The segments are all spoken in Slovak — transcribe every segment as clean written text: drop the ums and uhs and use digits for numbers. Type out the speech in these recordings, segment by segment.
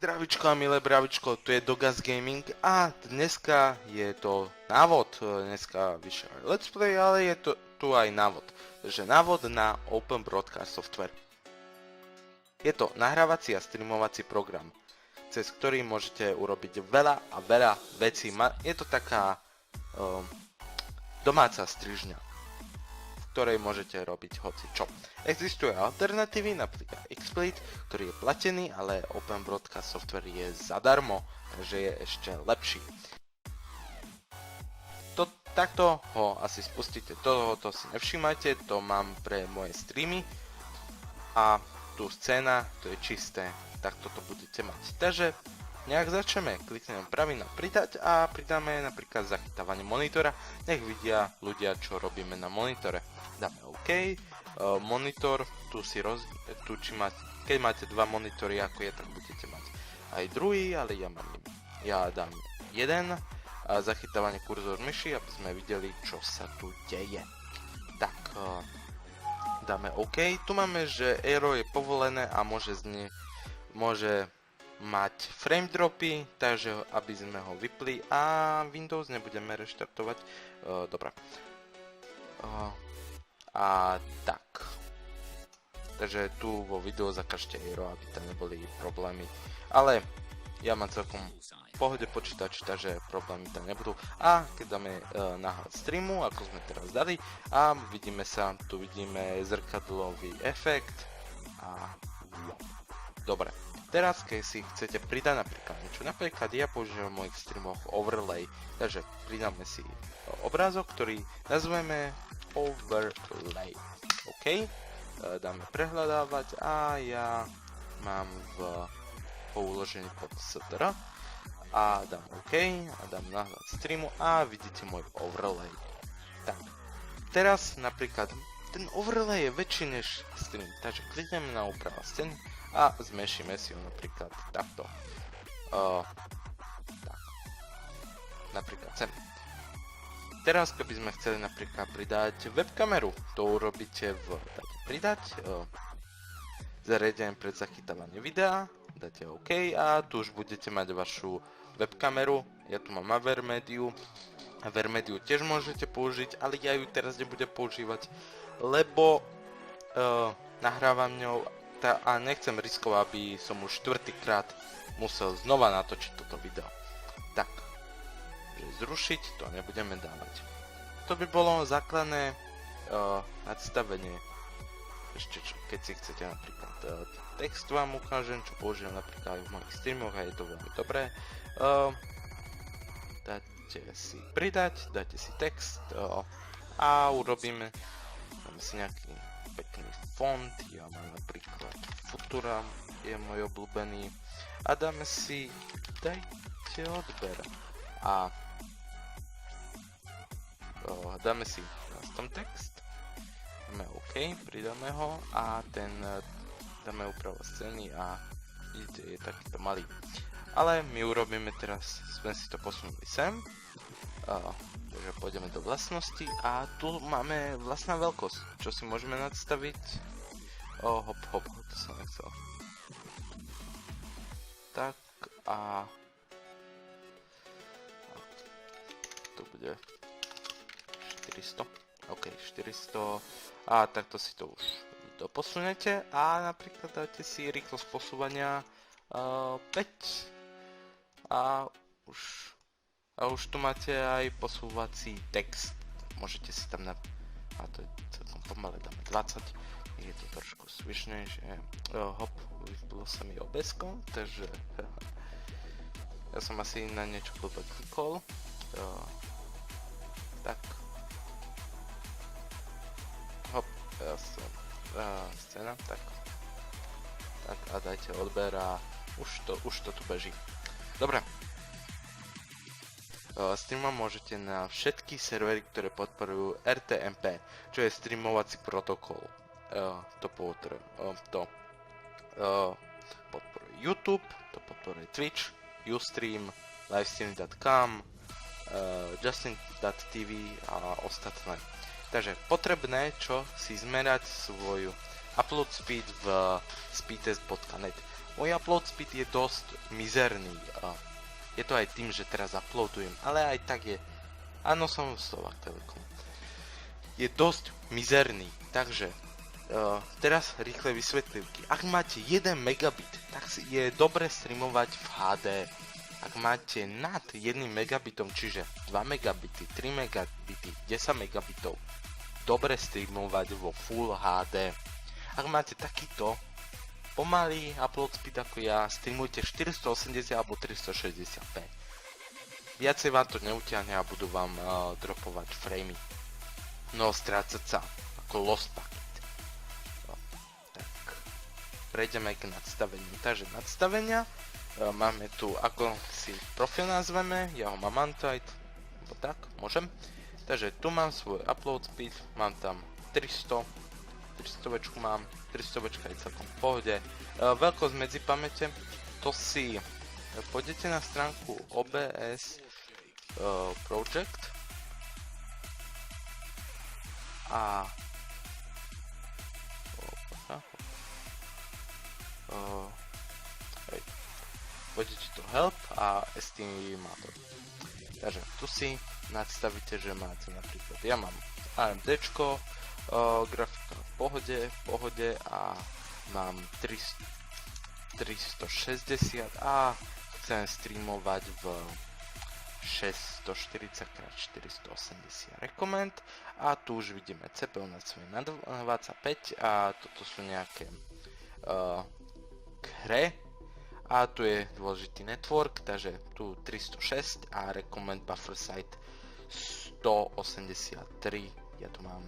Zdravičko a milé bravičko, tu je Dogas Gaming a dneska je to návod, dneska vyšiel let's play, ale je to tu aj návod. Takže návod na Open Broadcast Software. Je to nahrávací a streamovací program, cez ktorý môžete urobiť veľa a veľa vecí. Je to taká domáca strižňa, v ktorej môžete robiť hocičo. Existuje alternatívy, napríklad XSplit, ktorý je platený, ale Open Broadcast Software je zadarmo, takže je ešte lepší. Takto ho asi spustíte, tohoto si nevšímajte, to mám pre moje streamy a tu scéna, to je čisté, takto to budete mať. Takže nejak začneme, klikneme pravý na pridať a pridáme napríklad zachytávanie monitora, nech vidia ľudia, čo robíme na monitore. Dáme OK, monitor, tu keď máte dva monitory ako je, tak budete mať aj druhý, ale ja dám jeden a zachytávanie kurzor myši, aby sme videli, čo sa tu deje. Tak, dáme OK, tu máme, že Aero je povolené a môže mať frame dropy, takže aby sme ho vypli a Windows nebudeme reštartovať. Dobre. A tak. Takže tu vo videu zakažte Aero, aby tam neboli problémy. Ale ja mám celkom v pohode počítač, takže problémy tam nebudú. A keď dáme náhľad streamu, ako sme teraz dali, a tu vidíme zrkadlový efekt. A dobre. Teraz, keď si chcete pridať napríklad ja používam v mojich streamoch overlay, takže pridáme si obrázok, ktorý nazveme overlay. OK, dáme prehľadávať a ja mám po uložení pod STR a dám OK a dám náhľad streamu a vidíte môj overlay. Tak, teraz napríklad ten overlay je väčší než stream, takže klikneme na úprava scény a zmenšíme si ho napríklad takto. Tak. Napríklad sem. Teraz keby sme chceli napríklad pridať webkameru, to urobíte pridať, zariadenie pre zachytávanie videa, dáte OK a tu už budete mať vašu webkameru. Ja tu mám Avermediu. Avermediu tiež môžete použiť, ale ja ju teraz nebudem používať, lebo nahrávam ňou a nechcem riskovať, aby som už štvrtýkrát musel znova natočiť toto video. Tak, že zrušiť to nebudeme dávať. To by bolo základné nadstavenie. Ešte čo, keď si chcete napríklad text vám ukážem, čo použijem napríklad aj v mojich streamoch a je to veľmi dobré. Dáte si pridať, dáte si text a dáme si nejaký pekný font, ja mám napríklad Futura, je môj obľúbený a dajte odber a dáme si custom text, dáme OK, pridáme ho a dáme úpravu scény a vidíte, je takýto malý. Ale my urobíme teraz, sme si to posunuli sem, takže pôjdeme do vlastnosti a tu máme vlastná veľkosť, čo si môžeme nadstaviť. Hop, to som nechcel. Tak a tu bude 400, OK, 400 a takto si to už doposunete a napríklad dáte si rýchlosť posúvania 5 a už tu máte aj posúvací text, môžete si tam a to je celkom pomalé, dáme 20, je to trošku svišnejšie. Hop, vyplo sa mi OBS-ko, takže ja som asi na niečo blbé klikol. Tak hop, scéna, tak a dajte odber a už to tu beží. Dobre. Streamovať môžete na všetky servery, ktoré podporujú RTMP, čo je streamovací protokol. To podporuje YouTube, to podporuje Twitch, Ustream, Livestream.com, Justin.tv a ostatné. Takže potrebné, čo si zmerať svoju upload speed v speedtest.net. Môj upload speed je dosť mizerný. Je to aj tým, že teraz uploadujem, ale aj tak je. Áno, som v Slovak Telekom. Je dosť mizerný, takže teraz rýchle vysvetlivky. Ak máte 1 megabit, tak je dobre streamovať v HD. Ak máte nad 1 megabitom, čiže 2 megabity, 3 megabity, 10 megabitov, dobre streamovať vo Full HD. Ak máte takýto pomalý upload speed ako ja, streamujte 480 alebo 360p. Viacej vám to neutiahne a budú vám dropovať framey. No, strácať sa ako lost packet. Tak, prejdeme k nadstaveniu. Takže nadstavenia. Máme tu, ako si profil nazveme, ja ho mám Antite, alebo tak, môžem. Takže tu mám svoj upload speed, mám tam 300 mám, 300 je celkom v pohode. Veľkosť medzi pamäte, to si pôjdete na stránku OBS Project a pôjdete to help a estimator. Takže tu si nadstavíte, že máte napríklad, ja mám AMDčko, grafika v pohode a mám 360 a chcem streamovať v 640x480 recommend a tu už vidíme CPU na svoje 25 a toto sú nejaké hre a tu je dôležitý network, takže tu 306 a recommend buffer size 183, ja tu mám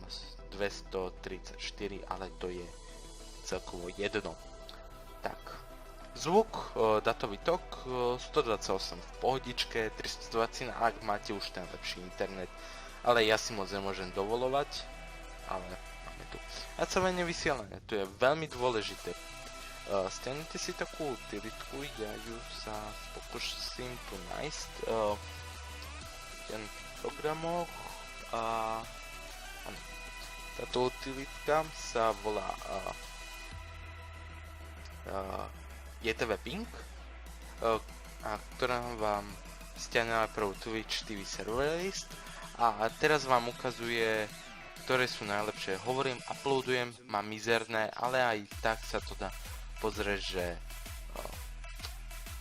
234, ale to je celkovo jedno. Tak, zvuk, datový tok 128 v pohodičke, 320 ak máte už ten lepší internet, ale ja si moc nemôžem dovolovať, ale máme tu. Nastavenie vysielania, to je veľmi dôležité. Stiahnete si takú utilitku, ja ju sa pokúsim tu nájsť v programoch a táto utilitka sa volá JTV Ping, ktorá vám stiahne prvú Twitch TV server list a teraz vám ukazuje, ktoré sú najlepšie. Hovorím, uploadujem, mám mizerné, ale aj tak sa to dá pozrieť, že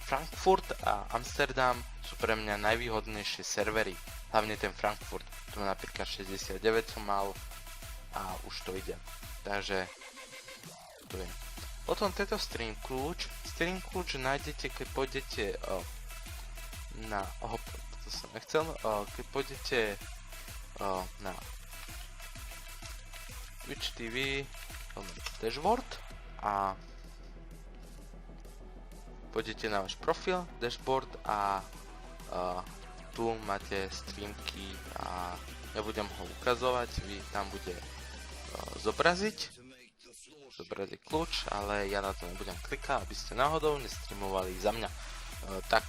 Frankfurt a Amsterdam sú pre mňa najvýhodnejšie servery, hlavne ten Frankfurt, tu napríklad 69 som mal a už to ide, takže to je. Potom tento stream kľúč nájdete, keď pôjdete na, to som nechcel, keď pôjdete na Twitch TV dashboard a pôjdete na váš profil, dashboard a tu máte streamky a nebudem ho ukazovať, vy tam bude zobraziť kľúč, ale ja na to nebudem klikať, aby ste náhodou nestreamovali za mňa. Tak,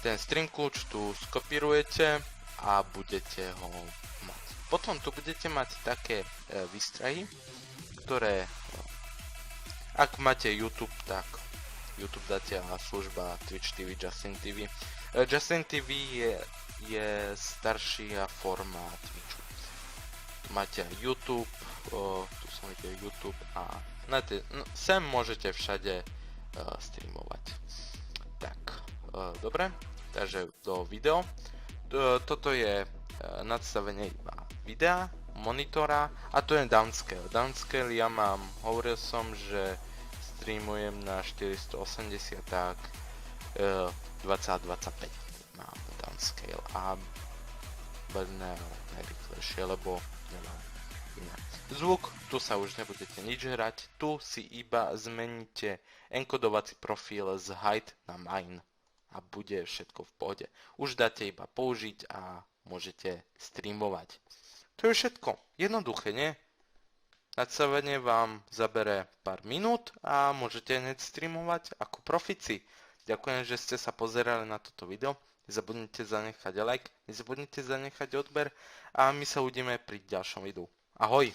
ten stream kľúč tu skopírujete a budete ho mať. Potom tu budete mať také výstrahy, ktoré ak máte YouTube, tak YouTube dáte a služba Twitch TV, Justin TV. Justin TV je staršia forma Twitchu. Tu máte aj YouTube, tu som videl YouTube a sem môžete všade streamovať. Tak, dobre, takže do video. Toto je nadstavenie iba videa, monitora a to je downscale. Downscale ja mám, hovoril som, že streamujem na 480, tak 2025 mám downscale a najrýchlejšie, lebo nemám iné. Zvuk, tu sa už nebudete nič hrať, tu si iba zmeníte enkodovací profil z hide na mine a bude všetko v pohode. Už dáte iba použiť a môžete streamovať. To je všetko. Jednoduché, nie? Nastavenie vám zabere pár minút a môžete hneď streamovať ako profici. Ďakujem, že ste sa pozerali na toto video. Nezabudnite zanechať like, nezabudnite zanechať odber a my sa uvidíme pri ďalšom videu. Ahoj!